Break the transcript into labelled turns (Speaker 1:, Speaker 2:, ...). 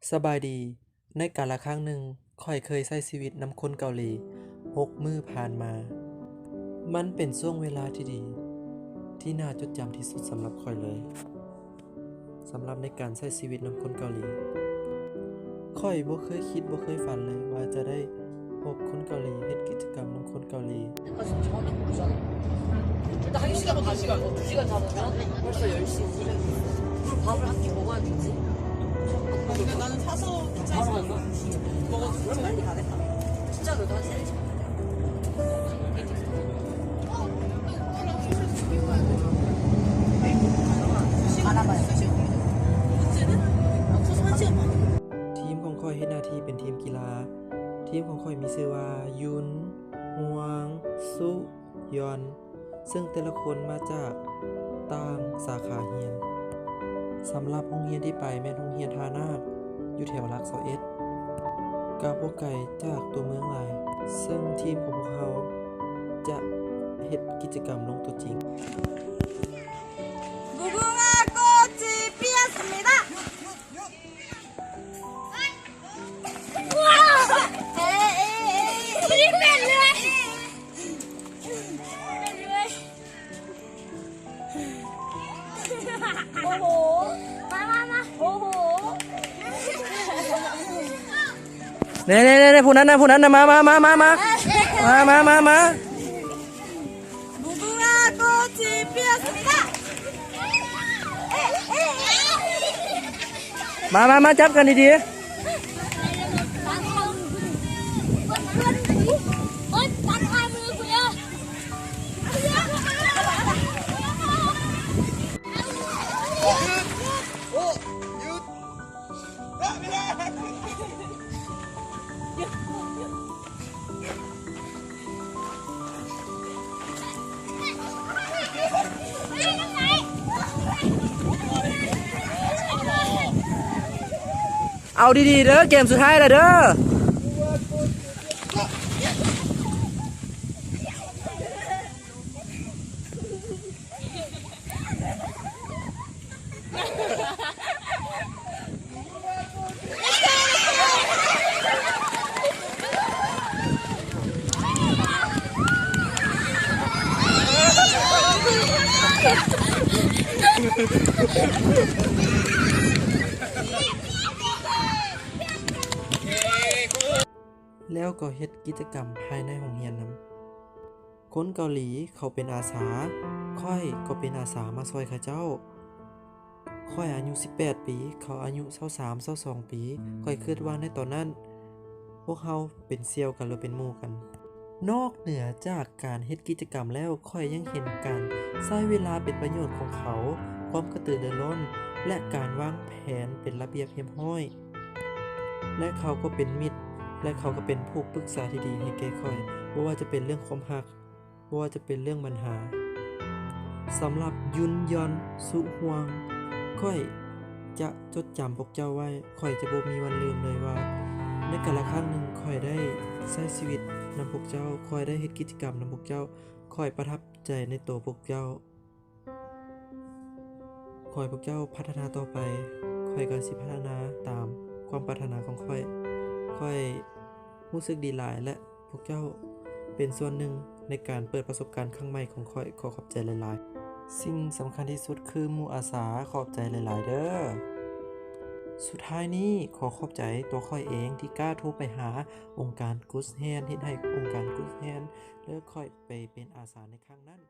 Speaker 1: สบายดีในกาลครั้งหนึ่งข้อยเคยใช้ชีวิตนำคนเกาหลี6 มื้อผ่านมา มันเป็นช่วงเวลาที่ดีที่น่าจดจำที่สุดสำหรับข้อยเลยสำหรับในการใช้ชีวิตนำคนเกาหลีข้อยบ่เคยคิดบ่เคยฝันเลยว่าจะได้พบคนเกาหลีเฮ็ดกิจกรรมนำคนเกาหลี
Speaker 2: 내가 지금 정확히 모르잖아. 일단 1시간 반, 2시간 잡으면 벌써 10시 900분. 그럼 밥을 한 끼 먹어야 되지.
Speaker 3: 근데 나는 사서
Speaker 2: 바로 간다?
Speaker 3: 먹어도
Speaker 2: 그럼 빨리 가겠다. 진짜 그래도 한 3시간. 알아봐요.
Speaker 3: 문제는 사서 1시간 반.
Speaker 1: ทีมของข้อยเฮ็ดหน้าที่เป็นทีมกีฬา ทีมของข้อยมีชื่อว่ายุนฮวงซุยอน ซึ่งแต่ละคนมาจากต่างสาขาเรียน สำหรับโรงเรียนที่ไปแม่นโรงเรียนทานาคอยู่แถวหลัก21ก็บ่ไกลจากตัวเมืองหลาย ซึ่งทีมของพวกเขาจะเฮ็ดกิจกรรมลงตัวจริง
Speaker 3: 무궁화 꽃이 피었습니다.
Speaker 1: 네, ผู้นั้นนะมา
Speaker 3: 무궁화 꽃이 피었습니다.
Speaker 1: มาจับกันดีๆ เอาดีๆเด้อเกมสุดท้ายแล้วเด้อแล้วก็เฮ็ดกิจกรรมภายในโรงเรียนนำคนเกาหลีเขาเป็นอาสาค่อยก็เป็นอาสามาช่วยเขาเจ้าค่อยอายุ18ปีเขาอายุ23 22ปีค่อยคิดว่าในตอนนั้นพวกเขาเป็นเสี่ยวกันหรือเป็นหมู่กัน นอกเหนือจากการเฮ็ดกิจกรรมแล้วค่อยยังเห็นการใช้เวลาเป็นประโยชน์ของเขาความกระตือรือร้นและการวางแผนเป็นระเบียบเรียบร้อย และเขาก็เป็นมิตรและเขาก็เป็นผู้ปรึกษาที่ดีให้แก่ข้อยบ่ว่าจะเป็นเรื่องความรักบ่ว่าจะเป็นเรื่องปัญหาสำหรับยุนยอนสุฮวงข้อยจะจดจำพวกเจ้าไว้ข้อยจะบ่มีวันลืมเลยว่าในกาลครั้งหนึ่งข้อยได้ใช้ชีวิตนำพวกเจ้าข้อยได้เฮ็ดกิจกรรมนำพวกเจ้าข้อยประทับใจในตัวพวกเจ้าขอให้พวกเจ้าพัฒนาต่อไปข้อยก็สิพัฒนาตามความปรารถนาของข้อยรู้สึกดีหลายและพวกเจ้าเป็นส่วนหนึ่งในการเปิดประสบการณ์ครั้งใหม่ของข้อยขอขอบใจหลายๆสิ่งสำคัญที่สุดคือหมู่อาสาขอบใจหลายๆเด้อสุดท้ายนี้ขอขอบใจตัวข้อยเองที่กล้าโทรไปหาองค์การ Good Hand เฮ็ดให้องค์การ Good Hand เลิกข้อยไปเป็นอาสาในครั้งนั้น